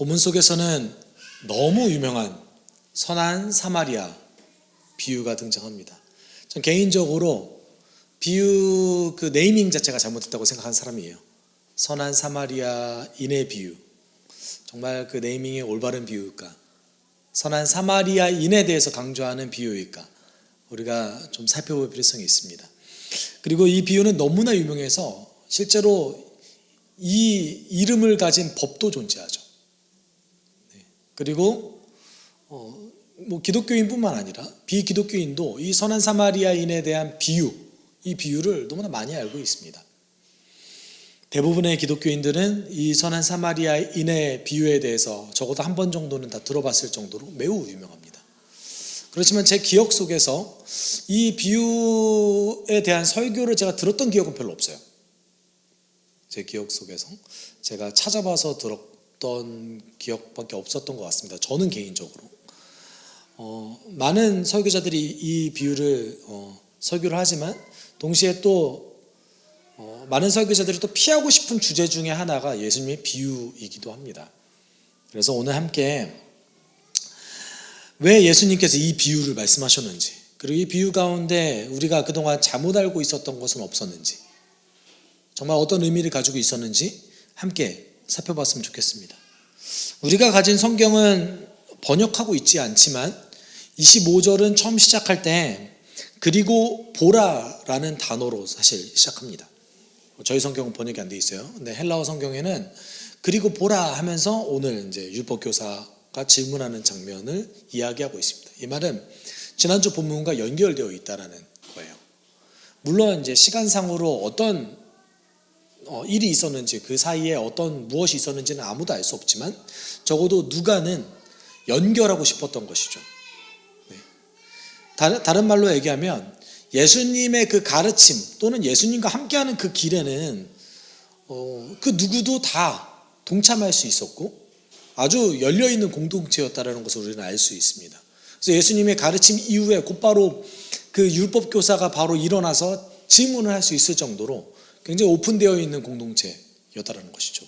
본문 속에서는 너무 유명한 선한 사마리아 비유가 등장합니다. 전 개인적으로 비유 그 네이밍 자체가 잘못됐다고 생각한 사람이에요. 선한 사마리아인의 비유, 정말 그 네이밍이 올바른 비유일까? 선한 사마리아인에 대해서 강조하는 비유일까? 우리가 좀 살펴볼 필요성이 있습니다. 그리고 이 비유는 너무나 유명해서 실제로 이 이름을 가진 법도 존재하죠. 그리고 뭐 기독교인뿐만 아니라 비기독교인도 이 선한 사마리아인에 대한 비유, 이 비유를 너무나 많이 알고 있습니다. 대부분의 기독교인들은 이 선한 사마리아인의 비유에 대해서 적어도 한 번 정도는 다 들어봤을 정도로 매우 유명합니다. 그렇지만 제 기억 속에서 이 비유에 대한 설교를 제가 들었던 기억은 별로 없어요. 제 기억 속에서 제가 찾아봐서 들었던 기억밖에 없었던 것 같습니다. 저는 개인적으로 많은 설교자들이 이 비유를 설교를 하지만 동시에 또 많은 설교자들이 또 피하고 싶은 주제 중에 하나가 예수님의 비유이기도 합니다. 그래서 오늘 함께 왜 예수님께서 이 비유를 말씀하셨는지, 그리고 이 비유 가운데 우리가 그동안 잘못 알고 있었던 것은 없었는지, 정말 어떤 의미를 가지고 있었는지 함께 살펴봤으면 좋겠습니다. 우리가 가진 성경은 번역하고 있지 않지만 25절은 처음 시작할 때 그리고 보라라는 단어로 사실 시작합니다. 저희 성경은 번역이 안 돼 있어요. 근데 헬라어 성경에는 그리고 보라 하면서 오늘 이제 율법교사가 질문하는 장면을 이야기하고 있습니다. 이 말은 지난주 본문과 연결되어 있다라는 거예요. 물론 이제 시간상으로 어떤 일이 있었는지, 그 사이에 어떤 무엇이 있었는지는 아무도 알 수 없지만 적어도 누가는 연결하고 싶었던 것이죠. 네. 다른 말로 얘기하면 예수님의 그 가르침 또는 예수님과 함께하는 그 길에는 그 누구도 다 동참할 수 있었고 아주 열려있는 공동체였다라는 것을 우리는 알 수 있습니다. 그래서 예수님의 가르침 이후에 곧바로 그 율법교사가 바로 일어나서 질문을 할 수 있을 정도로 굉장히 오픈되어 있는 공동체였다라는 것이죠.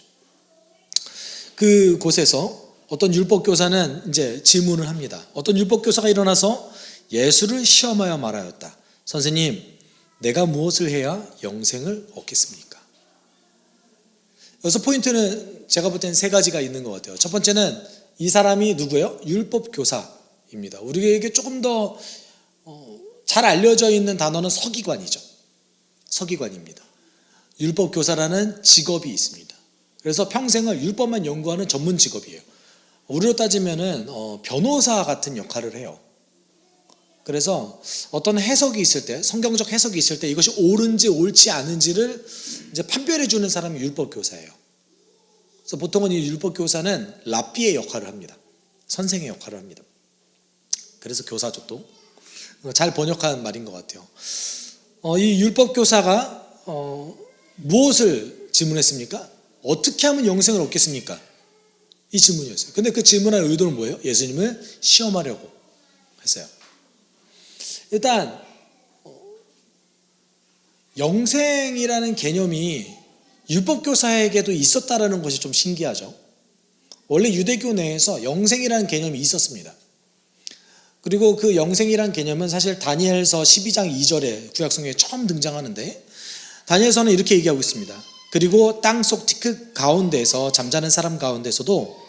그곳에서 어떤 율법교사는 이제 질문을 합니다. 어떤 율법교사가 일어나서 예수를 시험하여 말하였다. 선생님, 내가 무엇을 해야 영생을 얻겠습니까? 여기서 포인트는 제가 볼 때는 세 가지가 있는 것 같아요. 첫 번째는 이 사람이 누구예요? 율법교사입니다. 우리에게 조금 더 잘 알려져 있는 단어는 서기관이죠. 서기관입니다. 율법교사라는 직업이 있습니다. 그래서 평생을 율법만 연구하는 전문 직업이에요. 우리로 따지면은 변호사 같은 역할을 해요. 그래서 어떤 해석이 있을 때, 성경적 해석이 있을 때 이것이 옳은지 옳지 않은지를 이제 판별해 주는 사람이 율법교사예요. 그래서 보통은 이 율법교사는 랍비의 역할을 합니다. 선생의 역할을 합니다. 그래서 교사죠 또. 잘 번역한 말인 것 같아요. 이 율법교사가 무엇을 질문했습니까? 어떻게 하면 영생을 얻겠습니까? 이 질문이었어요. 근데 그 질문할 의도는 뭐예요? 예수님을 시험하려고 했어요. 일단 영생이라는 개념이 율법교사에게도 있었다라는 것이 좀 신기하죠. 원래 유대교 내에서 영생이라는 개념이 있었습니다. 그리고 그 영생이라는 개념은 사실 다니엘서 12장 2절에 구약성경에 처음 등장하는데 다니엘서는 이렇게 얘기하고 있습니다. 그리고 땅속 티끌 가운데서 잠자는 사람 가운데서도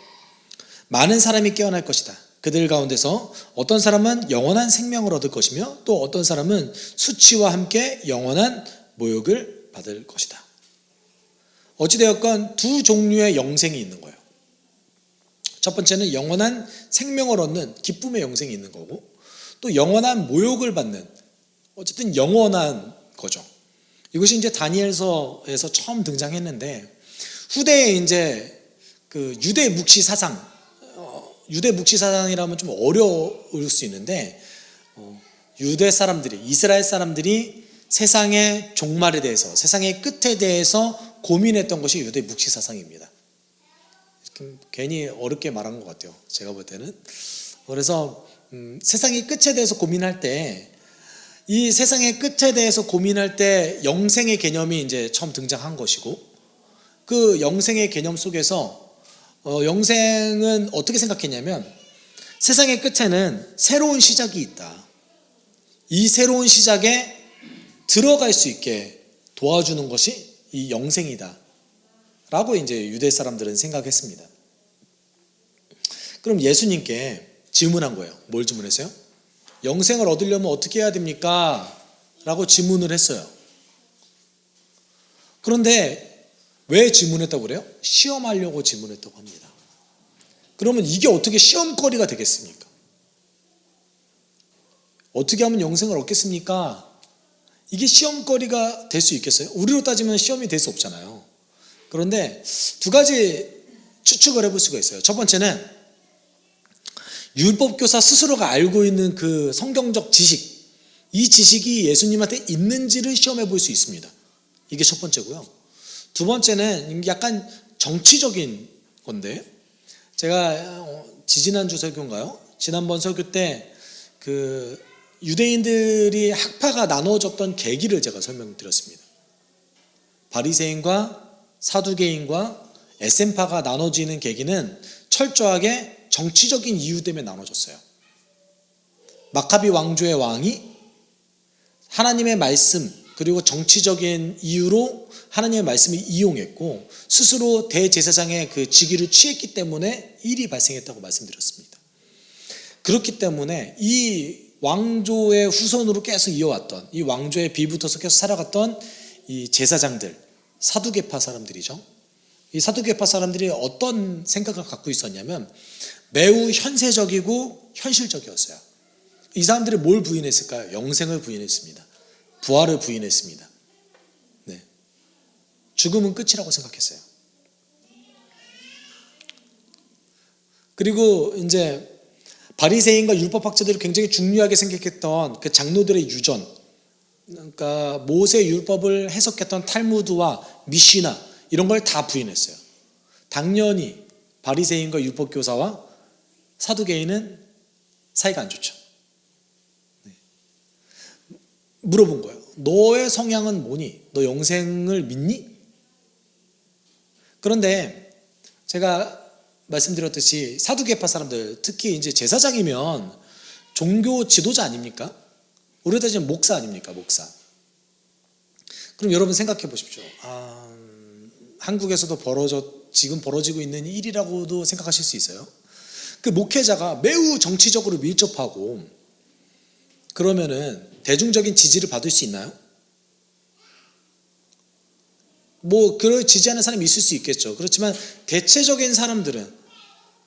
많은 사람이 깨어날 것이다. 그들 가운데서 어떤 사람은 영원한 생명을 얻을 것이며 또 어떤 사람은 수치와 함께 영원한 모욕을 받을 것이다. 어찌되었건 두 종류의 영생이 있는 거예요. 첫 번째는 영원한 생명을 얻는 기쁨의 영생이 있는 거고 또 영원한 모욕을 받는 어쨌든 영원한 거죠. 이것이 이제 다니엘서에서 처음 등장했는데 후대에 이제 그 유대 묵시 사상, 유대 묵시 사상이라면 좀 어려울 수 있는데 유대 사람들이, 이스라엘 사람들이 세상의 종말에 대해서, 세상의 끝에 대해서 고민했던 것이 유대 묵시 사상입니다. 괜히 어렵게 말한 것 같아요. 제가 볼 때는. 그래서 세상의 끝에 대해서 고민할 때, 이 세상의 끝에 대해서 고민할 때 영생의 개념이 이제 처음 등장한 것이고, 그 영생의 개념 속에서 영생은 어떻게 생각했냐면 세상의 끝에는 새로운 시작이 있다. 이 새로운 시작에 들어갈 수 있게 도와주는 것이 이 영생이다 라고 이제 유대 사람들은 생각했습니다. 그럼 예수님께 질문한 거예요. 뭘 질문했어요? 영생을 얻으려면 어떻게 해야 됩니까? 라고 질문을 했어요. 그런데 왜 질문했다고 그래요? 시험하려고 질문했다고 합니다. 그러면 이게 어떻게 시험거리가 되겠습니까? 어떻게 하면 영생을 얻겠습니까? 이게 시험거리가 될 수 있겠어요? 우리로 따지면 시험이 될 수 없잖아요. 그런데 두 가지 추측을 해볼 수가 있어요. 첫 번째는 율법교사 스스로가 알고 있는 그 성경적 지식, 이 지식이 예수님한테 있는지를 시험해 볼 수 있습니다. 이게 첫 번째고요. 두 번째는 약간 정치적인 건데, 제가 지지난주 설교인가요? 지난번 설교 때 그 유대인들이 학파가 나눠졌던 계기를 제가 설명드렸습니다. 바리새인과 사두개인과 에센파가 나눠지는 계기는 철저하게 정치적인 이유 때문에 나눠졌어요. 마카비 왕조의 왕이 하나님의 말씀 그리고 정치적인 이유로 하나님의 말씀을 이용했고 스스로 대제사장의 그 직위를 취했기 때문에 일이 발생했다고 말씀드렸습니다. 그렇기 때문에 이 왕조의 후손으로 계속 이어왔던, 이 왕조의 비붙어서 계속 살아갔던 이 제사장들, 사두개파 사람들이죠. 이 사두개파 사람들이 어떤 생각을 갖고 있었냐면 매우 현세적이고 현실적이었어요. 이 사람들이 뭘 부인했을까요? 영생을 부인했습니다. 부활을 부인했습니다. 네. 죽음은 끝이라고 생각했어요. 그리고 이제 바리새인과 율법학자들이 굉장히 중요하게 생각했던 그 장로들의 유전, 그러니까 모세 율법을 해석했던 탈무드와 미시나 이런 걸 다 부인했어요. 당연히 바리새인과 율법교사와 사두개인은 사이가 안 좋죠. 네. 물어본 거예요. 너의 성향은 뭐니? 너 영생을 믿니? 그런데 제가 말씀드렸듯이 사두개파 사람들, 특히 이제 제사장이면 종교 지도자 아닙니까? 우리로 따지면 목사 아닙니까? 목사. 그럼 여러분 생각해 보십시오. 한국에서도 지금 벌어지고 있는 일이라고도 생각하실 수 있어요. 그 목회자가 매우 정치적으로 밀접하고 그러면은 대중적인 지지를 받을 수 있나요? 그걸 지지하는 사람이 있을 수 있겠죠. 그렇지만 대체적인 사람들은,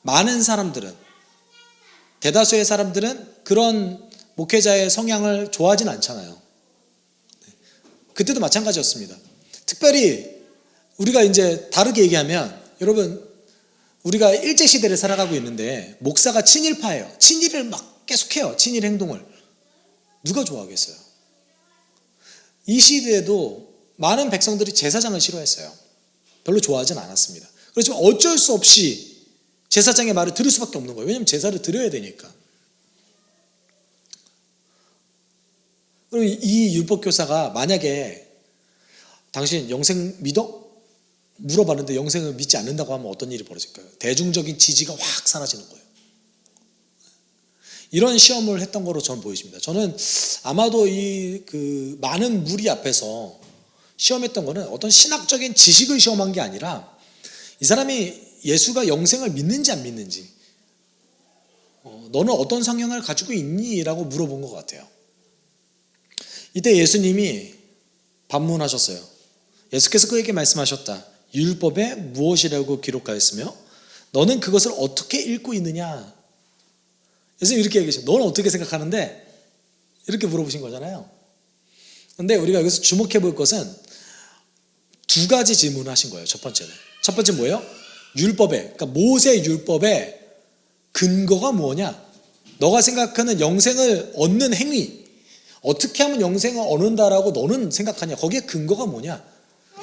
많은 사람들은, 대다수의 사람들은 그런 목회자의 성향을 좋아하진 않잖아요. 그때도 마찬가지였습니다. 특별히 우리가 이제 다르게 얘기하면, 여러분, 우리가 일제시대를 살아가고 있는데 목사가 친일파예요. 친일을 막 계속해요. 친일 행동을. 누가 좋아하겠어요? 이 시대에도 많은 백성들이 제사장을 싫어했어요. 별로 좋아하진 않았습니다. 그렇지만 어쩔 수 없이 제사장의 말을 들을 수밖에 없는 거예요. 왜냐하면 제사를 드려야 되니까. 그럼 이 율법교사가 만약에 당신 영생 믿어? 물어봤는데 영생을 믿지 않는다고 하면 어떤 일이 벌어질까요? 대중적인 지지가 확 사라지는 거예요. 이런 시험을 했던 거로 저는 보여집니다. 저는 아마도 그 많은 무리 앞에서 시험했던 거는 어떤 신학적인 지식을 시험한 게 아니라 이 사람이 예수가 영생을 믿는지 안 믿는지, 너는 어떤 성향을 가지고 있니? 라고 물어본 것 같아요. 이때 예수님이 반문하셨어요. 예수께서 그에게 말씀하셨다. 율법에 무엇이라고 기록하였으며 너는 그것을 어떻게 읽고 있느냐? 예수님 이렇게 얘기하셨어요. 너는 어떻게 생각하는데? 이렇게 물어보신 거잖아요. 그런데 우리가 여기서 주목해 볼 것은 두 가지 질문을 하신 거예요. 첫 번째는. 첫 번째 뭐예요? 율법에, 그러니까 모세 율법의 근거가 뭐냐? 너가 생각하는 영생을 얻는 행위, 어떻게 하면 영생을 얻는다라고 너는 생각하냐? 거기에 근거가 뭐냐?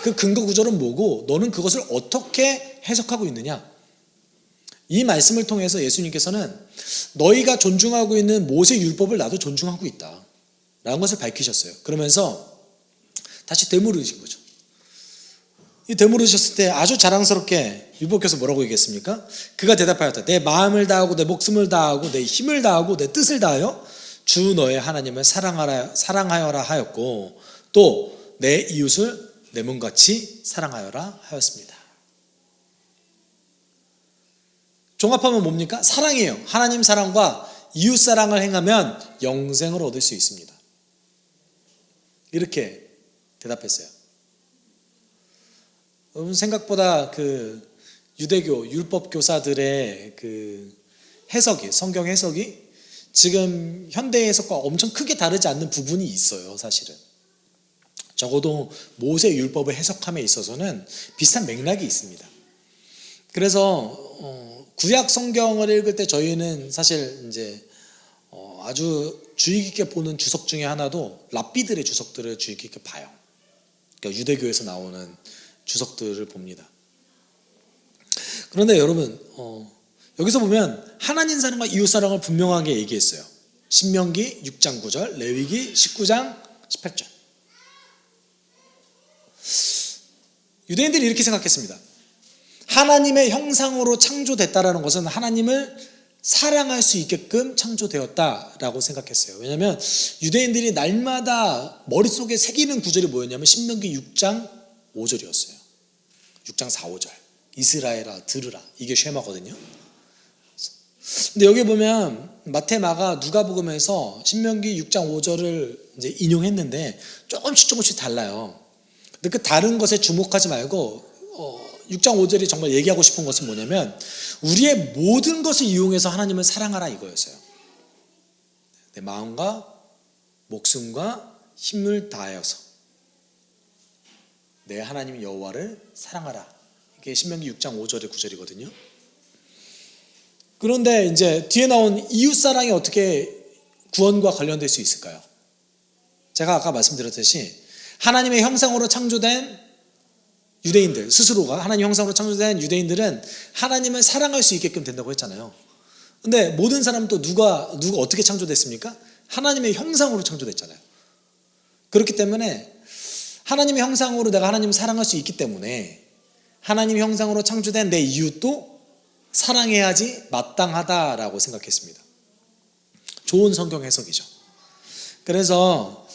그 근거 구절은 뭐고 너는 그것을 어떻게 해석하고 있느냐? 이 말씀을 통해서 예수님께서는 너희가 존중하고 있는 모세 율법을 나도 존중하고 있다 라는 것을 밝히셨어요. 그러면서 다시 되물으신 거죠. 이 되물으셨을 때 아주 자랑스럽게 율법교사 뭐라고 얘기했습니까? 그가 대답하였다. 내 마음을 다하고 내 목숨을 다하고 내 힘을 다하고 내 뜻을 다하여 주 너의 하나님을 사랑하여라 하였고 또 내 이웃을 내 몸같이 사랑하여라 하였습니다. 종합하면 뭡니까? 사랑이에요. 하나님 사랑과 이웃 사랑을 행하면 영생을 얻을 수 있습니다. 이렇게 대답했어요. 여러분 생각보다 그 유대교 율법 교사들의 그 해석이 성경 해석이 지금 현대 해석과 엄청 크게 다르지 않는 부분이 있어요. 사실은 적어도 모세 율법을 해석함에 있어서는 비슷한 맥락이 있습니다. 그래서 구약 성경을 읽을 때 저희는 사실 이제 아주 주의 깊게 보는 주석 중에 하나도 랍비들의 주석들을 주의 깊게 봐요. 그러니까 유대교에서 나오는 주석들을 봅니다. 그런데 여러분 여기서 보면 하나님 사랑과 이웃 사랑을 분명하게 얘기했어요. 신명기 6장 9절, 레위기 19장 18절. 유대인들이 이렇게 생각했습니다. 하나님의 형상으로 창조됐다라는 것은 하나님을 사랑할 수 있게끔 창조되었다라고 생각했어요. 왜냐하면 유대인들이 날마다 머릿속에 새기는 구절이 뭐였냐면 신명기 6장 5절이었어요. 6장 4, 5절. 이스라엘아 들으라. 이게 쉐마거든요. 근데 여기 보면 마태, 마가, 누가복음에서 신명기 6장 5절을 이제 인용했는데 조금씩 달라요. 근데 그 다른 것에 주목하지 말고 6장 5절이 정말 얘기하고 싶은 것은 뭐냐면 우리의 모든 것을 이용해서 하나님을 사랑하라 이거였어요. 내 마음과 목숨과 힘을 다하여서 내 하나님 여호와를 사랑하라. 이게 신명기 6장 5절의 구절이거든요. 그런데 이제 뒤에 나온 이웃사랑이 어떻게 구원과 관련될 수 있을까요? 제가 아까 말씀드렸듯이 하나님의 형상으로 창조된 유대인들 스스로가 하나님 형상으로 창조된 유대인들은 하나님을 사랑할 수 있게끔 된다고 했잖아요. 근데 모든 사람은 또 누가 어떻게 창조됐습니까? 하나님의 형상으로 창조됐잖아요. 그렇기 때문에 하나님의 형상으로 내가 하나님을 사랑할 수 있기 때문에 하나님의 형상으로 창조된 내 이웃도 사랑해야지 마땅하다라고 생각했습니다. 좋은 성경 해석이죠. 그래서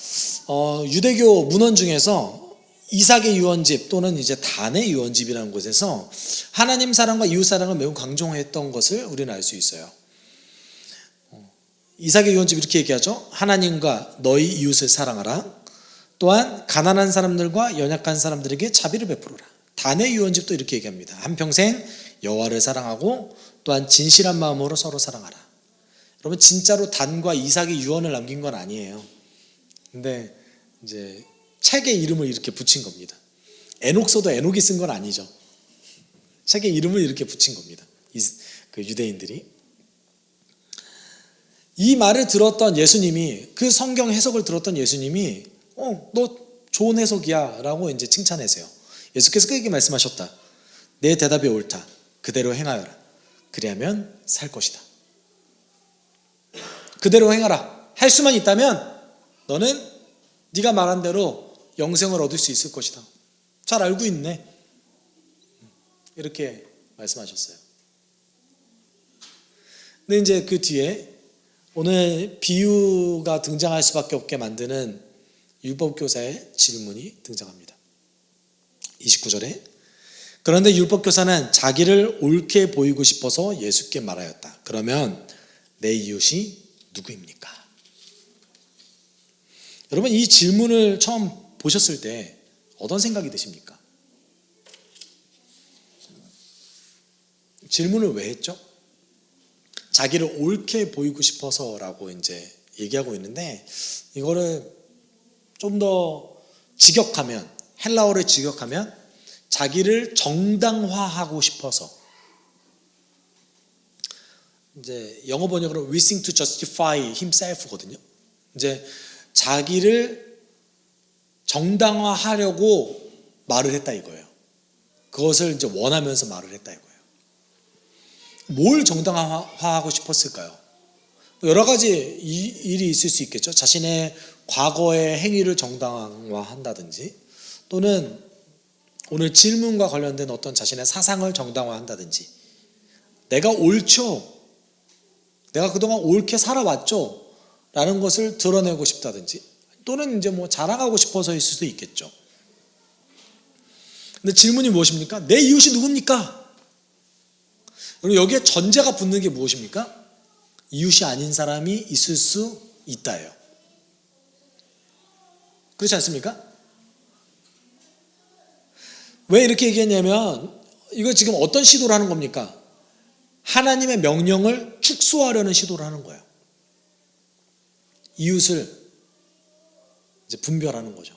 유대교 문헌 중에서 이삭의 유언집 또는 이제 단의 유언집이라는 곳에서 하나님 사랑과 이웃 사랑을 매우 강조했던 것을 우리는 알 수 있어요. 이삭의 유언집 이렇게 얘기하죠. 하나님과 너희 이웃을 사랑하라. 또한 가난한 사람들과 연약한 사람들에게 자비를 베풀어라. 단의 유언집도 이렇게 얘기합니다. 한평생 여호와를 사랑하고 또한 진실한 마음으로 서로 사랑하라. 여러분 진짜로 단과 이삭이 유언을 남긴 건 아니에요. 근데 이제 책의 이름을 이렇게 붙인 겁니다. 에녹서도 에녹이 쓴 건 아니죠. 책의 이름을 이렇게 붙인 겁니다. 그 유대인들이. 이 말을 들었던 예수님이 그 성경 해석을 들었던 예수님이 너 좋은 해석이야 라고 이제 칭찬하세요. 예수께서 그에게 말씀하셨다. 내 대답이 옳다. 그대로 행하여라. 그리하면 살 것이다. 그대로 행하라. 할 수만 있다면 너는 네가 말한 대로 영생을 얻을 수 있을 것이다. 잘 알고 있네. 이렇게 말씀하셨어요. 근데 이제 그 뒤에 오늘 비유가 등장할 수밖에 없게 만드는 율법교사의 질문이 등장합니다. 29절에 그런데 율법교사는 자기를 옳게 보이고 싶어서 예수께 말하였다. 그러면 내 이웃이 누구입니까? 여러분 이 질문을 처음 보셨을 때 어떤 생각이 드십니까? 질문을 왜 했죠? 자기를 옳게 보이고 싶어서라고 이제 얘기하고 있는데 이거를 좀 더 직역하면 헬라어를 직역하면 자기를 정당화하고 싶어서 이제 영어 번역으로 wishing to justify himself거든요. 이제 자기를 정당화하려고 말을 했다 이거예요. 그것을 이제 원하면서 말을 했다 이거예요. 뭘 정당화하고 싶었을까요? 여러 가지 일이 있을 수 있겠죠. 자신의 과거의 행위를 정당화한다든지 또는 오늘 질문과 관련된 어떤 자신의 사상을 정당화한다든지, 내가 옳죠, 내가 그동안 옳게 살아왔죠 라는 것을 드러내고 싶다든지, 또는 이제 뭐 자랑하고 싶어서일 수도 있겠죠. 근데 질문이 무엇입니까? 내 이웃이 누굽니까? 그리고 여기에 전제가 붙는 게 무엇입니까? 이웃이 아닌 사람이 있을 수 있다예요. 그렇지 않습니까? 왜 이렇게 얘기했냐면, 이거 지금 어떤 시도를 하는 겁니까? 하나님의 명령을 축소하려는 시도를 하는 거예요. 이웃을 이제 분별하는 거죠.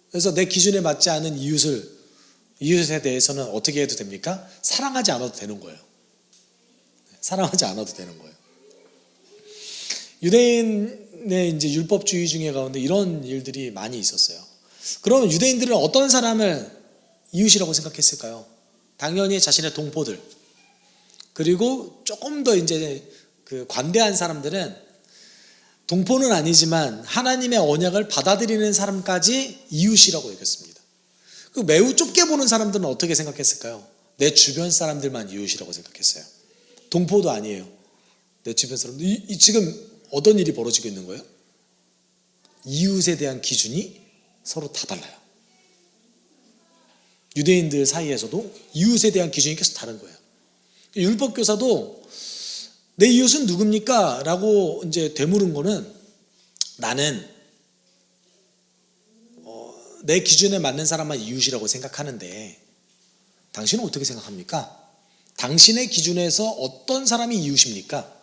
그래서 내 기준에 맞지 않은 이웃에 대해서는 어떻게 해도 됩니까? 사랑하지 않아도 되는 거예요. 사랑하지 않아도 되는 거예요. 유대인의 이제 율법주의 중에 가운데 이런 일들이 많이 있었어요. 그러면 유대인들은 어떤 사람을 이웃이라고 생각했을까요? 당연히 자신의 동포들, 그리고 조금 더 이제 그 관대한 사람들은 동포는 아니지만 하나님의 언약을 받아들이는 사람까지 이웃이라고 여겼습니다. 그 매우 좁게 보는 사람들은 어떻게 생각했을까요? 내 주변 사람들만 이웃이라고 생각했어요. 동포도 아니에요. 내 주변 사람들. 지금 어떤 일이 벌어지고 있는 거예요? 이웃에 대한 기준이 서로 다 달라요. 유대인들 사이에서도 이웃에 대한 기준이 계속 다른 거예요. 율법교사도 내 이웃은 누굽니까? 라고 이제 되물은 거는, 나는 내 기준에 맞는 사람만 이웃이라고 생각하는데 당신은 어떻게 생각합니까? 당신의 기준에서 어떤 사람이 이웃입니까?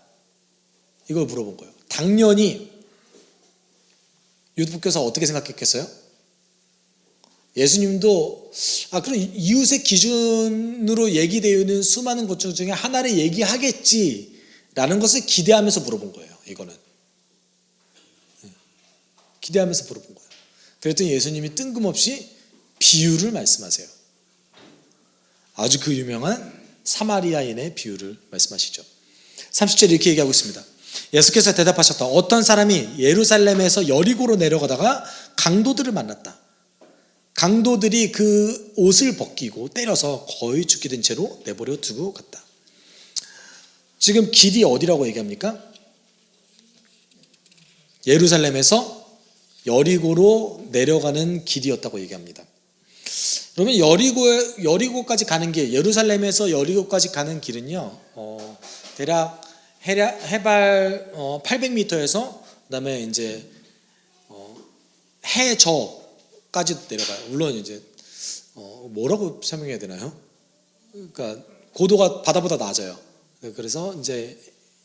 이걸 물어본 거예요. 당연히 율법교사 어떻게 생각했겠어요? 예수님도 그럼 이웃의 기준으로 얘기되어 있는 수많은 것 중에 하나를 얘기하겠지라는 것을 기대하면서 물어본 거예요. 이거는 기대하면서 물어본 거예요. 그랬더니 예수님이 뜬금없이 비유를 말씀하세요. 아주 그 유명한 사마리아인의 비유를 말씀하시죠. 30절에 이렇게 얘기하고 있습니다. 예수께서 대답하셨다. 어떤 사람이 예루살렘에서 여리고로 내려가다가 강도들을 만났다. 강도들이 그 옷을 벗기고 때려서 거의 죽게 된 채로 내버려 두고 갔다. 지금 길이 어디라고 얘기합니까? 예루살렘에서 여리고로 내려가는 길이었다고 얘기합니다. 그러면 여리고까지 가는 길, 예루살렘에서 여리고까지 가는 길은요, 대략 해발 800m에서 그다음에 이제 해저까지 내려가요. 물론 이제 뭐라고 설명해야 되나요? 그러니까 고도가 바다보다 낮아요. 그래서 이제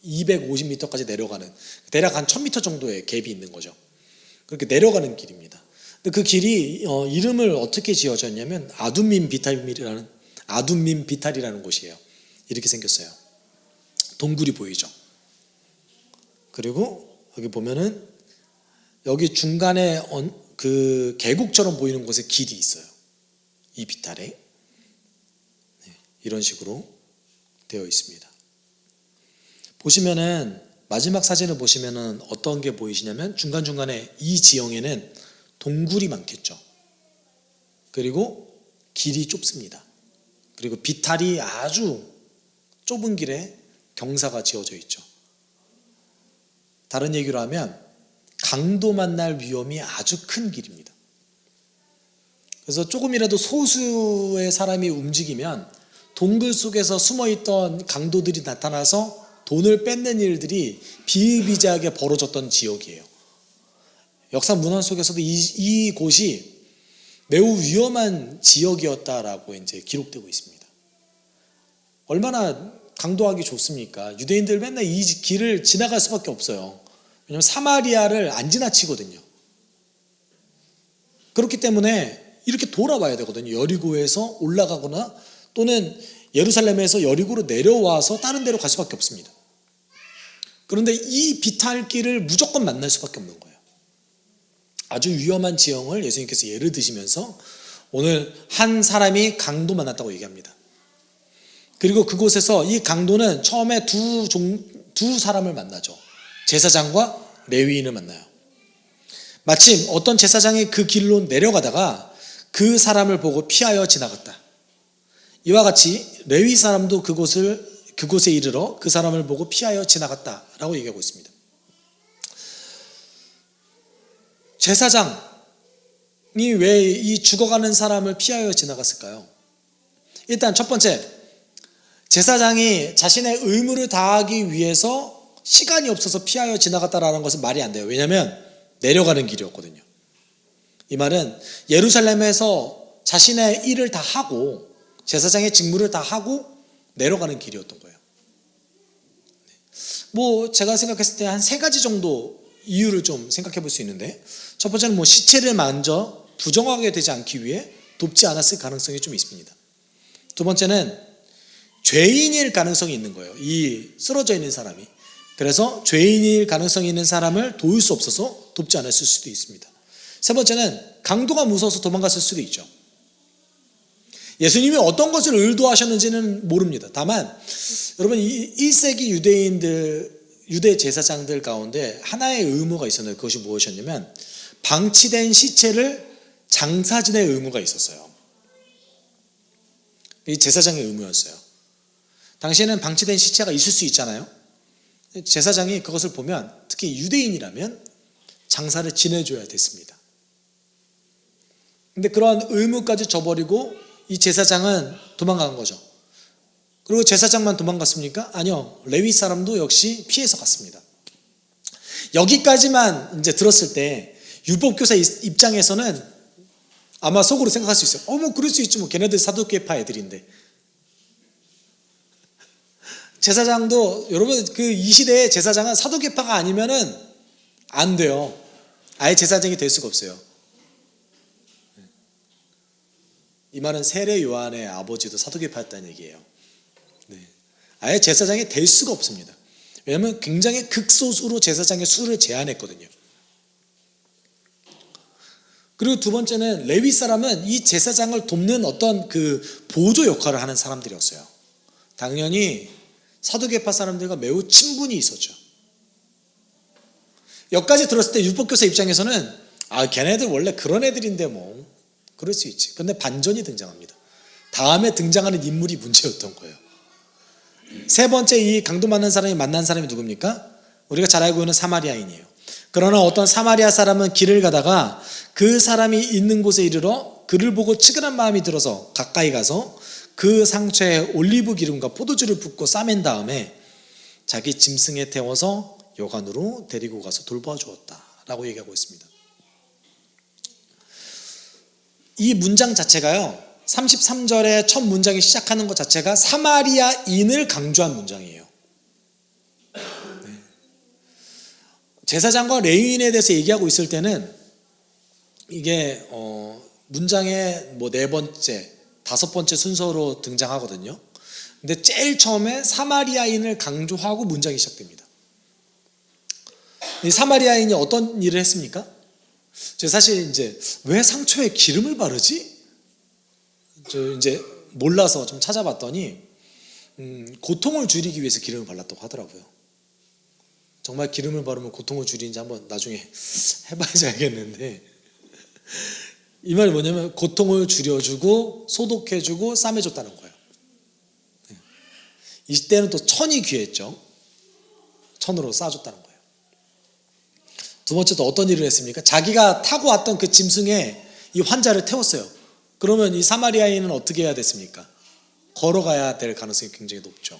250m까지 내려가는, 대략 한 1000m 정도의 갭이 있는 거죠. 그렇게 내려가는 길입니다. 근데 그 길이 이름을 어떻게 지어졌냐면 아둠민 비탈이라는 곳이에요. 이렇게 생겼어요. 동굴이 보이죠. 그리고 여기 보면은 여기 중간에 그 계곡처럼 보이는 곳에 길이 있어요. 이 비탈에 이런 식으로 되어 있습니다. 보시면은 마지막 사진을 보시면은 어떤 게 보이시냐면 중간중간에 이 지형에는 동굴이 많겠죠. 그리고 길이 좁습니다. 그리고 비탈이 아주 좁은 길에 경사가 지어져 있죠. 다른 얘기로 하면 강도 만날 위험이 아주 큰 길입니다. 그래서 조금이라도 소수의 사람이 움직이면 동굴 속에서 숨어있던 강도들이 나타나서 돈을 뺏는 일들이 비일비재하게 벌어졌던 지역이에요. 역사 문화 속에서도 이 곳이 매우 위험한 지역이었다라고 이제 기록되고 있습니다. 얼마나 강도하기 좋습니까? 유대인들 맨날 이 길을 지나갈 수밖에 없어요. 왜냐하면 사마리아를 안 지나치거든요. 그렇기 때문에 이렇게 돌아와야 되거든요. 여리고에서 올라가거나 또는 예루살렘에서 여리고로 내려와서 다른 데로 갈 수밖에 없습니다. 그런데 이 비탈길을 무조건 만날 수밖에 없는 거예요. 아주 위험한 지형을 예수님께서 예를 드시면서 오늘 한 사람이 강도 만났다고 얘기합니다. 그리고 그곳에서 이 강도는 처음에 두 사람을 만나죠. 제사장과 레위인을 만나요. 마침 어떤 제사장이 그 길로 내려가다가 그 사람을 보고 피하여 지나갔다. 이와 같이 레위 사람도 그곳에 이르러 그 사람을 보고 피하여 지나갔다라고 얘기하고 있습니다. 제사장이 왜 이 죽어가는 사람을 피하여 지나갔을까요? 일단 첫 번째, 제사장이 자신의 의무를 다하기 위해서 시간이 없어서 피하여 지나갔다라는 것은 말이 안 돼요. 왜냐하면 내려가는 길이었거든요. 이 말은 예루살렘에서 자신의 일을 다 하고 제사장의 직무를 다 하고 내려가는 길이었던 거예요. 제가 생각했을 때 한 3가지 정도 이유를 좀 생각해 볼 수 있는데, 첫 번째는 시체를 만져 부정하게 되지 않기 위해 돕지 않았을 가능성이 좀 있습니다. 두 번째는 죄인일 가능성이 있는 거예요. 이 쓰러져 있는 사람이. 그래서 죄인일 가능성이 있는 사람을 도울 수 없어서 돕지 않았을 수도 있습니다. 세 번째는 강도가 무서워서 도망갔을 수도 있죠. 예수님이 어떤 것을 의도하셨는지는 모릅니다. 다만 여러분, 1세기 유대 제사장들 가운데 하나의 의무가 있었는데, 그것이 무엇이었냐면 방치된 시체를 장사지낼 의무가 있었어요. 이 제사장의 의무였어요. 당시에는 방치된 시체가 있을 수 있잖아요. 제사장이 그것을 보면, 특히 유대인이라면 장사를 지내줘야 됐습니다. 근데 그러한 의무까지 저버리고 이 제사장은 도망간 거죠. 그리고 제사장만 도망갔습니까? 아니요. 레위 사람도 역시 피해서 갔습니다. 여기까지만 이제 들었을 때 율법교사 입장에서는 아마 속으로 생각할 수 있어요. 그럴 수 있지. 걔네들 사두개파 애들인데. 제사장도, 여러분, 이 시대의 제사장은 사두개파가 아니면은 안 돼요. 아예 제사장이 될 수가 없어요. 이 말은 세례 요한의 아버지도 사두개파였다는 얘기예요. 아예 제사장이 될 수가 없습니다. 왜냐하면 굉장히 극소수로 제사장의 수를 제한했거든요. 그리고 두 번째는 레위 사람은 이 제사장을 돕는 어떤 보조 역할을 하는 사람들이었어요. 당연히 사두개파 사람들과 매우 친분이 있었죠. 여기까지 들었을 때 율법교사 입장에서는 걔네들 원래 그런 애들인데 그럴 수 있지. 그런데 반전이 등장합니다. 다음에 등장하는 인물이 문제였던 거예요. 세 번째, 이 강도 맞는 사람이 만난 사람이 누굽니까? 우리가 잘 알고 있는 사마리아인이에요. 그러나 어떤 사마리아 사람은 길을 가다가 그 사람이 있는 곳에 이르러 그를 보고 측은한 마음이 들어서 가까이 가서 그 상처에 올리브 기름과 포도주를 붓고 싸맨 다음에 자기 짐승에 태워서 여관으로 데리고 가서 돌봐주었다라고 얘기하고 있습니다. 이 문장 자체가요, 33절의 첫 문장이 시작하는 것 자체가 사마리아인을 강조한 문장이에요. 제사장과 레위인에 대해서 얘기하고 있을 때는 이게 문장의 4번째, 5번째 순서로 등장하거든요. 근데 제일 처음에 사마리아인을 강조하고 문장이 시작됩니다. 이 사마리아인이 어떤 일을 했습니까? 제가 사실 왜 상처에 기름을 바르지? 이제 몰라서 좀 찾아봤더니 고통을 줄이기 위해서 기름을 발랐다고 하더라고요. 정말 기름을 바르면 고통을 줄이는지 한번 나중에 해봐야지 알겠는데, 이 말이 뭐냐면 고통을 줄여주고 소독해주고 싸매줬다는 거예요. 이때는 또 천이 귀했죠. 천으로 싸줬다는 거예요. 두 번째, 또 어떤 일을 했습니까? 자기가 타고 왔던 그 짐승에 이 환자를 태웠어요. 그러면 이 사마리아인은 어떻게 해야 됐습니까? 걸어가야 될 가능성이 굉장히 높죠.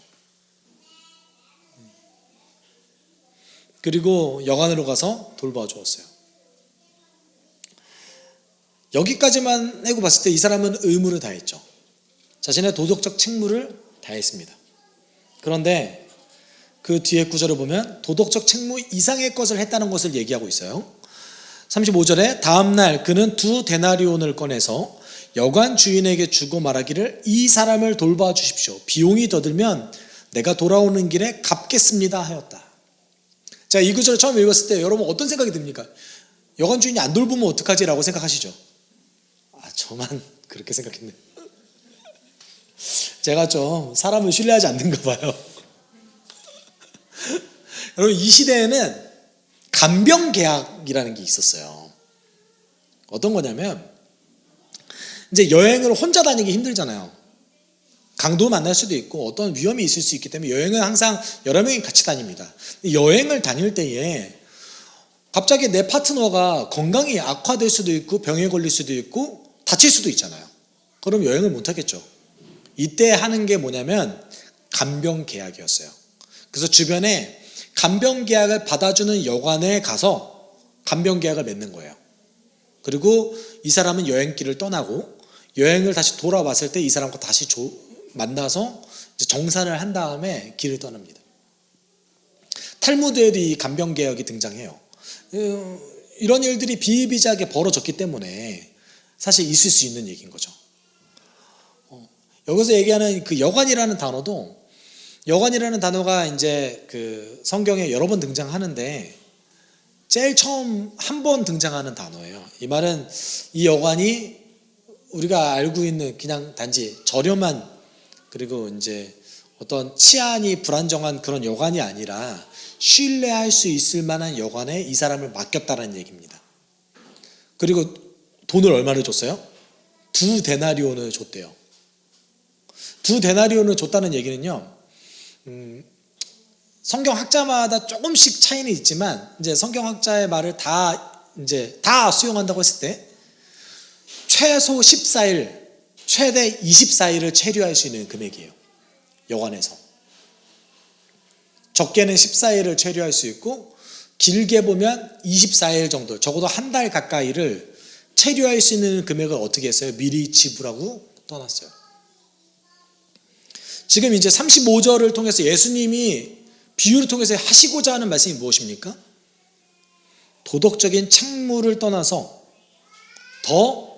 그리고 여관으로 가서 돌봐주었어요. 여기까지만 해고 봤을 때 이 사람은 의무를 다했죠. 자신의 도덕적 책무를 다했습니다. 그런데 그 뒤에 구절을 보면 도덕적 책무 이상의 것을 했다는 것을 얘기하고 있어요. 35절에 다음날 그는 2 데나리온을 꺼내서 여관 주인에게 주고 말하기를 이 사람을 돌봐주십시오. 비용이 더 들면 내가 돌아오는 길에 갚겠습니다 하였다. 자, 이 구절을 처음 읽었을 때 여러분 어떤 생각이 듭니까? 여관 주인이 안 돌보면 어떡하지? 라고 생각하시죠? 저만 그렇게 생각했네요. 제가 좀 사람을 신뢰하지 않는가 봐요. 여러분, 이 시대에는 간병 계약이라는 게 있었어요. 어떤 거냐면 이제 여행을 혼자 다니기 힘들잖아요. 강도 만날 수도 있고 어떤 위험이 있을 수 있기 때문에 여행은 항상 여러 명이 같이 다닙니다. 여행을 다닐 때에 갑자기 내 파트너가 건강이 악화될 수도 있고 병에 걸릴 수도 있고 다칠 수도 있잖아요. 그럼 여행을 못 하겠죠. 이때 하는 게 뭐냐면 간병 계약이었어요. 그래서 주변에 간병 계약을 받아주는 여관에 가서 간병 계약을 맺는 거예요. 그리고 이 사람은 여행길을 떠나고 여행을 다시 돌아왔을 때 이 사람과 다시 만나서 이제 정산을 한 다음에 길을 떠납니다. 탈무드에도 이 간병 계약이 등장해요. 이런 일들이 비일비재하게 벌어졌기 때문에 사실 있을 수 있는 얘기인 거죠. 여기서 얘기하는 그 여관이라는 단어도 여관이라는 단어가 이제 그 성경에 여러 번 등장하는데 제일 처음 한 번 등장하는 단어예요. 이 말은 이 여관이 우리가 알고 있는 그냥 단지 저렴한 그리고 이제 어떤 치안이 불안정한 그런 여관이 아니라 신뢰할 수 있을 만한 여관에 이 사람을 맡겼다는 얘기입니다. 그리고 돈을 얼마를 줬어요? 2데나리온을 줬대요. 2데나리온을 줬다는 얘기는요, 성경학자마다 조금씩 차이는 있지만, 이제 성경학자의 말을 다 수용한다고 했을 때, 최소 14일, 최대 24일을 체류할 수 있는 금액이에요. 여관에서. 적게는 14일을 체류할 수 있고, 길게 보면 24일 정도, 적어도 한 달 가까이를 체류할 수 있는 금액을 어떻게 했어요? 미리 지불하고 떠났어요. 지금 이제 35절을 통해서 예수님이 비유를 통해서 하시고자 하는 말씀이 무엇입니까? 도덕적인 책무를 떠나서 더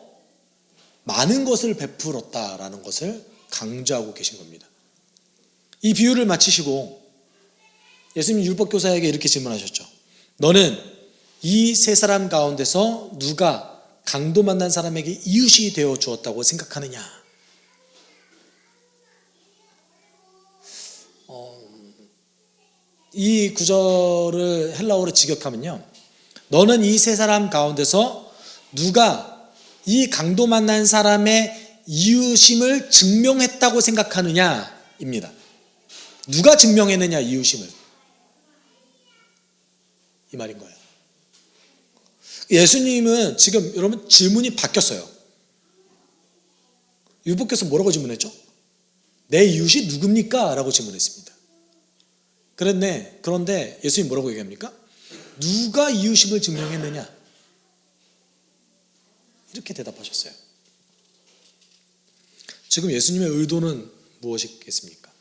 많은 것을 베풀었다라는 것을 강조하고 계신 겁니다. 이 비유를 마치시고 예수님 율법교사에게 이렇게 질문하셨죠. 너는 이 세 사람 가운데서 누가 강도 만난 사람에게 이웃이 되어 주었다고 생각하느냐? 이 구절을 헬라어로 직역하면요, 너는 이 세 사람 가운데서 누가 이 강도 만난 사람의 이웃임을 증명했다고 생각하느냐입니다. 누가 증명했느냐, 이웃임을. 이 말인 거예요. 예수님은 지금 여러분 질문이 바뀌었어요. 율법교사 뭐라고 질문했죠? 내 이웃이 누굽니까? 라고 질문했습니다. 그런데 예수님 뭐라고 얘기합니까? 누가 이웃임을 증명했느냐? 이렇게 대답하셨어요. 지금 예수님의 의도는 무엇이겠습니까?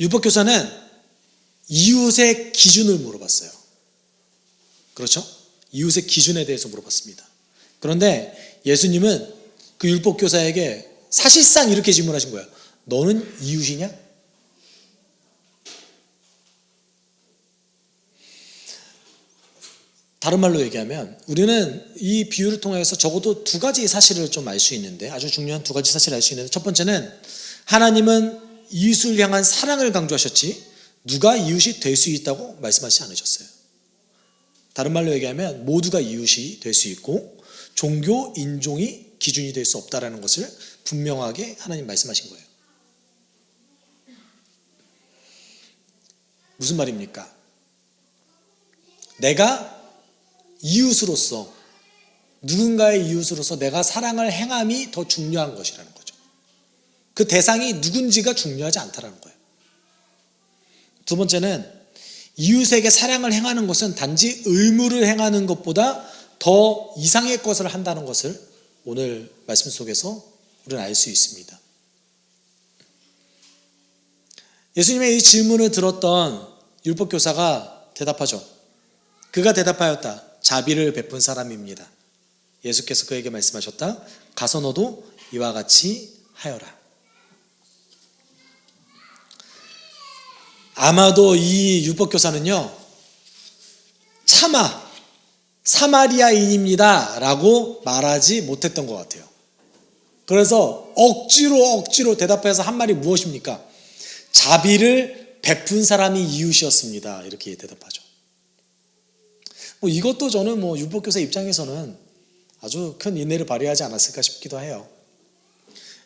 율법교사는 이웃의 기준을 물어봤어요. 그렇죠? 이웃의 기준에 대해서 물어봤습니다. 그런데 예수님은 그 율법교사에게 사실상 이렇게 질문하신 거예요. 너는 이웃이냐? 다른 말로 얘기하면 우리는 이 비유를 통해서 적어도 두 가지 사실을 좀 알 수 있는데, 아주 중요한 두 가지 사실을 알 수 있는데, 첫 번째는 하나님은 이웃을 향한 사랑을 강조하셨지 누가 이웃이 될 수 있다고 말씀하시지 않으셨어요. 다른 말로 얘기하면 모두가 이웃이 될 수 있고 종교, 인종이 기준이 될 수 없다라는 것을 분명하게 하나님 말씀하신 거예요. 무슨 말입니까? 내가 이웃으로서, 누군가의 이웃으로서 내가 사랑을 행함이 더 중요한 것이라는 거죠. 그 대상이 누군지가 중요하지 않다라는 거예요. 두 번째는 이웃에게 사랑을 행하는 것은 단지 의무를 행하는 것보다 더 이상의 것을 한다는 것을 오늘 말씀 속에서 우리는 알 수 있습니다. 예수님의 이 질문을 들었던 율법교사가 대답하죠. 그가 대답하였다. 자비를 베푼 사람입니다. 예수께서 그에게 말씀하셨다. 가서 너도 이와 같이 하여라. 아마도 이 율법교사는요, 차마 사마리아인입니다 라고 말하지 못했던 것 같아요. 그래서 억지로 대답해서 한 말이 무엇입니까? 자비를 베푼 사람이 이웃이었습니다. 이렇게 대답하죠. 이것도 저는 율법교사 입장에서는 아주 큰 인내를 발휘하지 않았을까 싶기도 해요.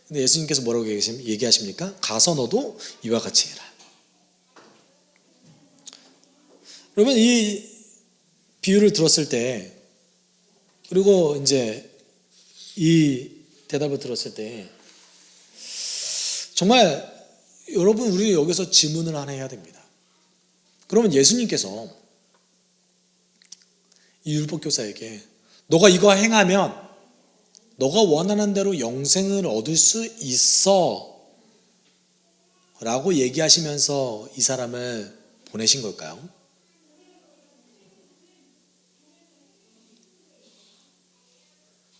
근데 예수님께서 뭐라고 얘기하십니까? 가서 너도 이와 같이 해라. 여러분, 이 비유를 들었을 때, 그리고 이제 이 대답을 들었을 때, 정말 여러분, 우리 여기서 질문을 하나 해야 됩니다. 그러면 예수님께서 이 율법교사에게 너가 이거 행하면 너가 원하는 대로 영생을 얻을 수 있어 라고 얘기하시면서 이 사람을 보내신 걸까요?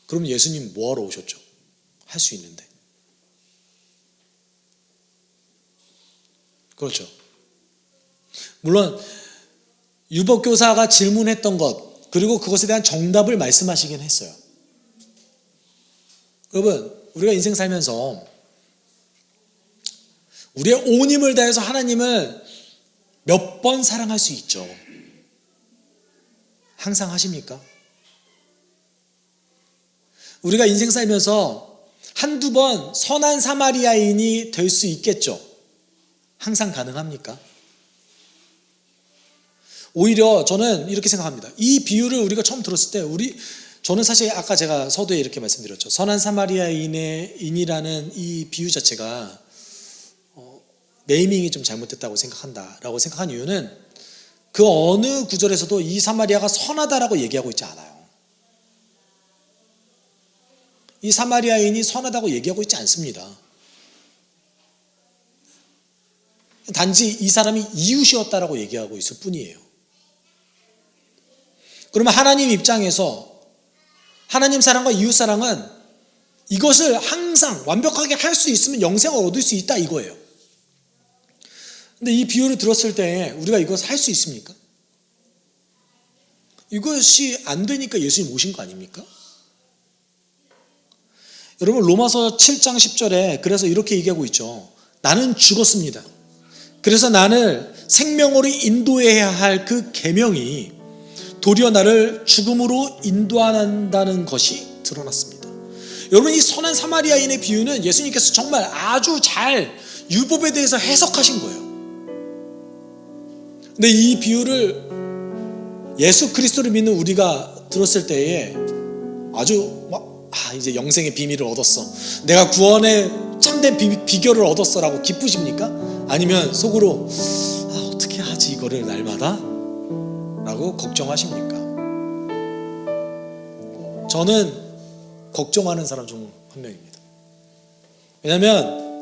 그럼 예수님 뭐하러 오셨죠? 할 수 있는데. 그렇죠. 물론 율법교사가 질문했던 것, 그리고 그것에 대한 정답을 말씀하시긴 했어요. 여러분, 우리가 인생 살면서 우리의 온 힘을 다해서 하나님을 몇 번 사랑할 수 있죠? 항상 하십니까? 우리가 인생 살면서 한두 번 선한 사마리아인이 될 수 있겠죠? 항상 가능합니까? 오히려 저는 이렇게 생각합니다. 이 비유를 우리가 처음 들었을 때 저는 사실 아까 제가 서두에 이렇게 말씀드렸죠. 선한 사마리아인이라는 이 비유 자체가 네이밍이 좀 잘못됐다고 생각한다라고 생각한 이유는 그 어느 구절에서도 이 사마리아가 선하다라고 얘기하고 있지 않아요. 이 사마리아인이 선하다고 얘기하고 있지 않습니다. 단지 이 사람이 이웃이었다라고 얘기하고 있을 뿐이에요. 그러면 하나님 입장에서 하나님 사랑과 이웃 사랑은 이것을 항상 완벽하게 할 수 있으면 영생을 얻을 수 있다 이거예요. 근데 이 비유를 들었을 때 우리가 이것을 할 수 있습니까? 이것이 안 되니까 예수님 오신 거 아닙니까? 여러분, 로마서 7장 10절에 그래서 이렇게 얘기하고 있죠. 나는 죽었습니다. 그래서 나를 생명으로 인도해야 할 그 계명이 도리어 나를 죽음으로 인도한다는 것이 드러났습니다. 여러분, 이 선한 사마리아인의 비유는 예수님께서 정말 아주 잘 율법에 대해서 해석하신 거예요. 근데 이 비유를 예수 그리스도를 믿는 우리가 들었을 때에 아주 이제 영생의 비밀을 얻었어, 내가 구원의 참된 비결을 얻었어 라고 기쁘십니까? 아니면 속으로 어떻게 하지 이거를 날마다? 라고 걱정하십니까? 저는 걱정하는 사람 중 한 명입니다. 왜냐하면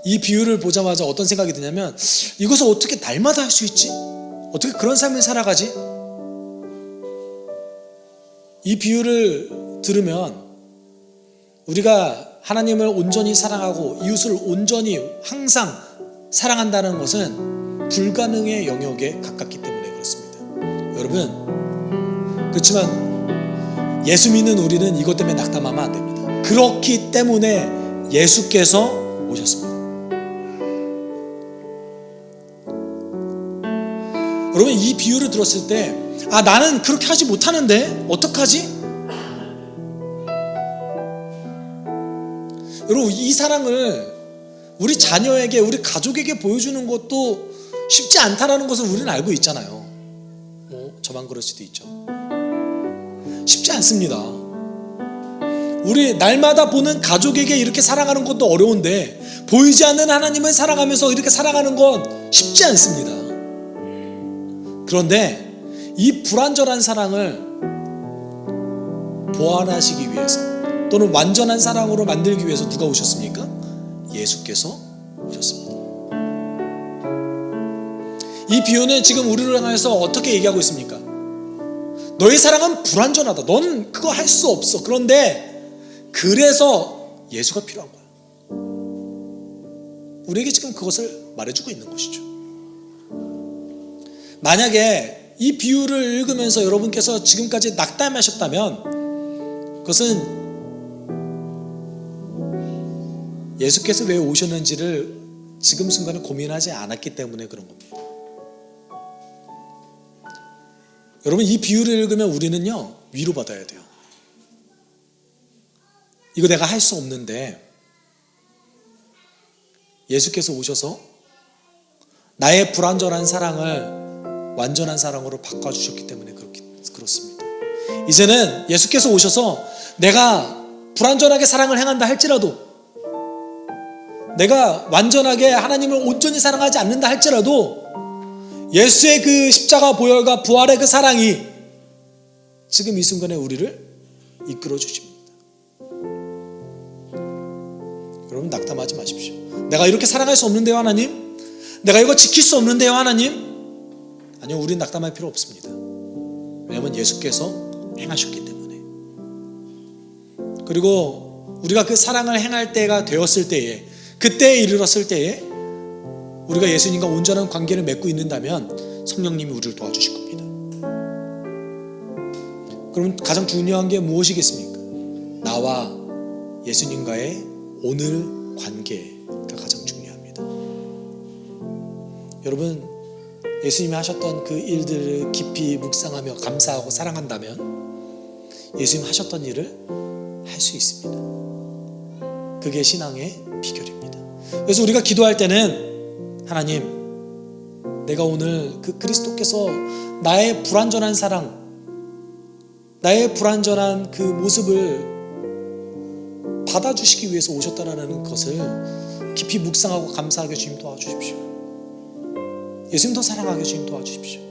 이 비유를 보자마자 어떤 생각이 드냐면 이것을 어떻게 날마다 할 수 있지? 어떻게 그런 삶을 살아가지? 이 비유를 들으면 우리가 하나님을 온전히 사랑하고 이웃을 온전히 항상 사랑한다는 것은 불가능의 영역에 가깝기 때문에 그렇습니다. 여러분, 그렇지만 예수 믿는 우리는 이것 때문에 낙담하면 안 됩니다. 그렇기 때문에 예수께서 오셨습니다. 여러분, 이 비유를 들었을 때 나는 그렇게 하지 못하는데 어떡하지? 여러분, 이 사랑을 우리 자녀에게, 우리 가족에게 보여주는 것도 쉽지 않다라는 것을 우리는 알고 있잖아요. 저만 그럴 수도 있죠. 쉽지 않습니다. 우리 날마다 보는 가족에게 이렇게 사랑하는 것도 어려운데 보이지 않는 하나님을 사랑하면서 이렇게 사랑하는 건 쉽지 않습니다. 그런데 이 불완전한 사랑을 보완하시기 위해서 또는 완전한 사랑으로 만들기 위해서 누가 오셨습니까? 예수께서 오셨습니다. 이 비유는 지금 우리를 향해서 어떻게 얘기하고 있습니까? 너의 사랑은 불완전하다. 넌 그거 할 수 없어. 그런데 그래서 예수가 필요한 거야. 우리에게 지금 그것을 말해주고 있는 것이죠. 만약에 이 비유를 읽으면서 여러분께서 지금까지 낙담하셨다면 그것은 예수께서 왜 오셨는지를 지금 순간에 고민하지 않았기 때문에 그런 겁니다. 여러분, 이 비유를 읽으면 우리는요, 위로받아야 돼요. 이거 내가 할 수 없는데 예수께서 오셔서 나의 불완전한 사랑을 완전한 사랑으로 바꿔주셨기 때문에 그렇습니다. 이제는 예수께서 오셔서 내가 불완전하게 사랑을 행한다 할지라도, 내가 완전하게 하나님을 온전히 사랑하지 않는다 할지라도 예수의 그 십자가 보혈과 부활의 그 사랑이 지금 이 순간에 우리를 이끌어 주십니다. 여러분, 낙담하지 마십시오. 내가 이렇게 사랑할 수 없는데요, 하나님? 내가 이거 지킬 수 없는데요, 하나님? 아니요, 우린 낙담할 필요 없습니다. 왜냐하면 예수께서 행하셨기 때문에. 그리고 우리가 그 사랑을 행할 때가 되었을 때에, 그때에 이르렀을 때에 우리가 예수님과 온전한 관계를 맺고 있는다면 성령님이 우리를 도와주실 겁니다. 그럼 가장 중요한 게 무엇이겠습니까? 나와 예수님과의 오늘 관계가 가장 중요합니다. 여러분, 예수님이 하셨던 그 일들을 깊이 묵상하며 감사하고 사랑한다면 예수님 하셨던 일을 할 수 있습니다. 그게 신앙의 비결입니다. 그래서 우리가 기도할 때는 하나님, 내가 오늘 그 그리스도께서 나의 불완전한 사랑, 나의 불완전한 그 모습을 받아주시기 위해서 오셨다라는 것을 깊이 묵상하고 감사하게 주님 도와주십시오. 예수님 더 사랑하게 주님 도와주십시오.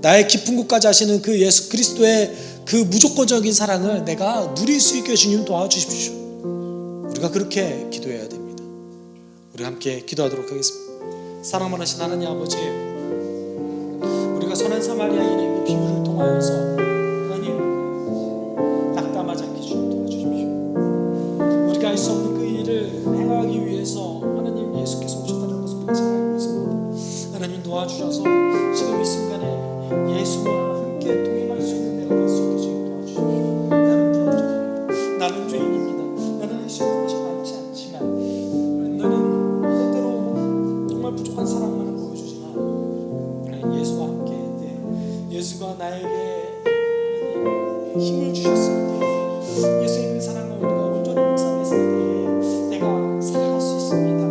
나의 깊은 곳까지 하시는 그 예수 그리스도의 그 무조건적인 사랑을 내가 누릴 수 있게 주님 도와주십시오. 우리가 그렇게 기도해야 됩니다. 우리 함께 기도하도록 하겠습니다. 사랑 많으신 하나님 아버지, 우리가 선한 사마리아인의 그 비유를 통하여서 하나님 낙담하지 않게 주님 도와주십시오. 우리가 할 수 없는 그 일을 행하기 위해서 하나님 예수께서 오셨다는 것을 우리가 잘 알고 있습니다. 하나님 도와주셔서 지금 이 순간에 예수와 함께 동행할 수 있는 내가 될 수 있게 주님 도와주십시오. 나는 불완전합니다. 나는 죄인입니다. 나는 할 수 있는 것이 많지 않지만, 나는 때때로 정말 부족한 사랑만을 보여주지만, 하나님 예수와 함께 예수가 나에게 하나님 힘을 주셨을 때, 예수의 그 사랑을 우리가 온전히 묵상했을 때 내가 살아갈 수 있습니다.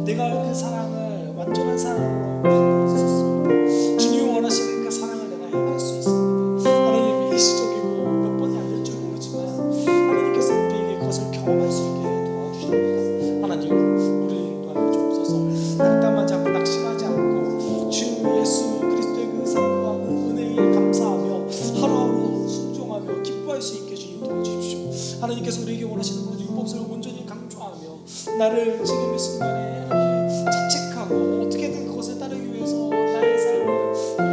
내가 그 사랑을 완전한 사랑으로 바꿀 수 있습니다. 주님이 원하시는 그 사랑을 내가 행할 수 있습니다. 하나님, 일시적이고 몇 번이 아닐지 모르지만 하나님께서 우리에게 그것을 경험할 수 있게 도와주십니다. 하나님, 우리를 인도하여 주옵소서. 낙담하지 않고 낙심하지 않고 주 예수 그리스도의 그 사랑과 그 은혜에 감사하며 하루하루 순종하며 기뻐할 수 있게 주님 도와주십시오. 하나님께서 우리에게 원하시는 것 율법을 온전히 강조하며 나를 지금 이 순간에 자책하고 어떻게든 그것을 따르기 위해서 나의 삶을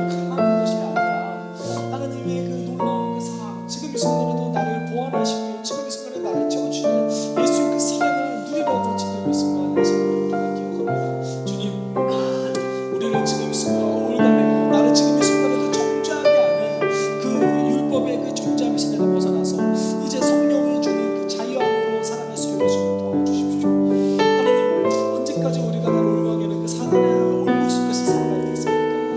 강하는 것이 아니라 하나님의 그 놀라운 그 사랑, 지금 이 순간에도 나를 보완하시고 지금 이 순간에 나를 채워주시는 예수의 그 사랑을 누리면서 지금 이 순간 하시는 우리가 기억합니다. 주님, 우리를 지금 이 순간 올가매고 나를 지금 이 순간에 그 정죄하게 하는 그 율법의 그 정죄함에서 내가 벗어나서 이제 성령이 주는 그 자유함으로 살아갈 수 있게 주님 도와주십시오. 하나님, 언제까지 우리가 나를 올가게 하는 그 사단의 올무 속에서 살아가야 되겠습니까?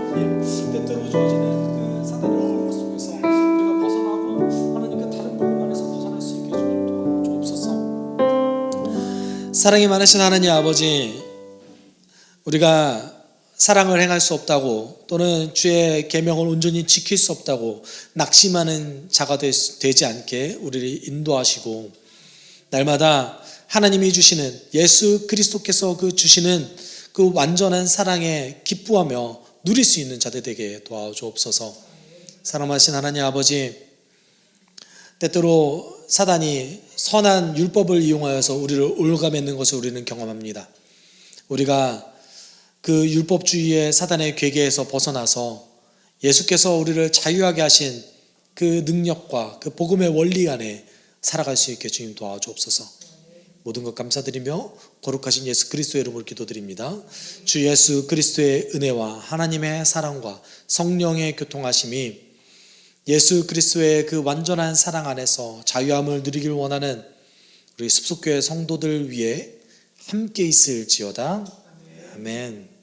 하나님, 때때로 주어지는 그 사단의 올무 속에서 우리가 벗어나고 하나님 그 다른 복음 안에서 벗어날 수 있게 주님 도와주옵소서. 사랑이 많으신 하나님 아버지, 우리가 사랑을 행할 수 없다고 또는 주의 계명을 온전히 지킬 수 없다고 낙심하는 자가 되지 않게 우리를 인도하시고, 날마다 하나님이 주시는 예수 그리스도께서 그 주시는 그 완전한 사랑에 기뻐하며 누릴 수 있는 자들 되게 도와주옵소서. 사랑하신 하나님 아버지, 때때로 사단이 선한 율법을 이용하여서 우리를 올가매는 것을 우리는 경험합니다. 우리가 그 율법주의의 사단의 괴계에서 벗어나서 예수께서 우리를 자유하게 하신 그 능력과 그 복음의 원리 안에 살아갈 수 있게 주님 도와주옵소서. 모든 것 감사드리며 거룩하신 예수 그리스도의 이름으로 기도드립니다. 주 예수 그리스도의 은혜와 하나님의 사랑과 성령의 교통하심이 예수 그리스도의 그 완전한 사랑 안에서 자유함을 누리길 원하는 우리 습속교회 성도들 위해 함께 있을지어다. 아멘.